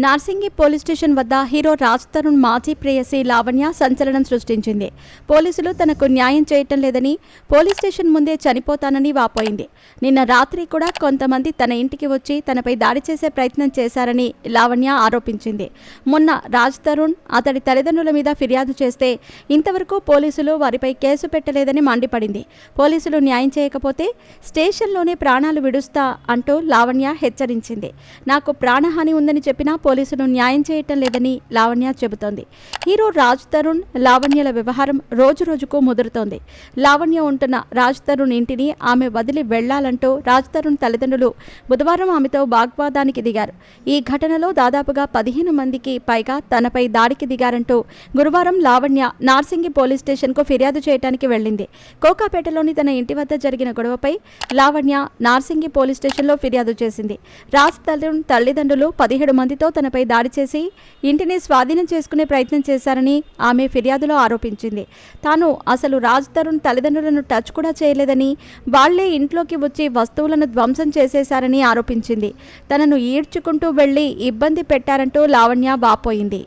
Narsingi police station వద్ద hero Raj Tarun మాజీ ప్రేయసి లావణ్య సంచలనం సృష్టించింది. పోలీసులు తనకు న్యాయం చేయటం లేదని, పోలీస్ స్టేషన్ ముందే చనిపోతానని వాపోయింది. నిన్న రాత్రి కూడా కొంతమంది తన ఇంటికి వచ్చి తనపై దాడి చేసే ప్రయత్నం చేశారని లావణ్య ఆరోపించింది. మొన్న రాజ్ తరుణ్ అతడి తల్లిదండ్రుల మీద ఫిర్యాదు చేస్తే ఇంతవరకు పోలీసులు వారిపై కేసు పెట్టలేదని మండిపడింది. పోలీసులు న్యాయం చేయకపోతే స్టేషన్లోనే ప్రాణాలు విడుస్తా అంటూ లావణ్య హెచ్చరించింది. నాకు ప్రాణహాని ఉందని చెప్పినా పోలీసులు న్యాయం చేయటం లేదని లావణ్య చెబుతోంది. హీరో రాజ్ తరుణ్ లావణ్యల వ్యవహారం రోజు రోజుకు ముదురుతోంది. లావణ్య ఉంటున్న రాజ్ తరుణ్ ఇంటిని ఆమె వదిలి వెళ్లాలంటూ రాజ్ తరుణ్ తల్లిదండ్రులు బుధవారం ఆమెతో వాగ్వాదానికి దిగారు. ఈ ఘటనలో దాదాపుగా 15 మందికి పైగా తనపై దాడికి దిగారంటూ గురువారం లావణ్య నార్సింగి పోలీస్ స్టేషన్కు ఫిర్యాదు చేయడానికి వెళ్లింది. కోకాపేటలోని తన ఇంటి వద్ద జరిగిన గొడవపై లావణ్య నార్సింగి పోలీస్ స్టేషన్లో ఫిర్యాదు చేసింది. రాజ్ తరుణ్ తల్లిదండ్రులు 17 మందితో తనపై దాడి చేసి ఇంటిని స్వాధీనం చేసుకునే ప్రయత్నం చేశారని ఆమె ఫిర్యాదులో ఆరోపించింది. తాను అసలు రాజ్ తరుణ్ తల్లిదండ్రులను టచ్ కూడా చేయలేదని, వాళ్లే ఇంట్లోకి వచ్చి వస్తువులను ధ్వంసం చేసేశారని ఆరోపించింది. తనను ఈడ్చుకుంటూ వెళ్లి ఇబ్బంది పెట్టారంటూ లావణ్య వాపోయింది.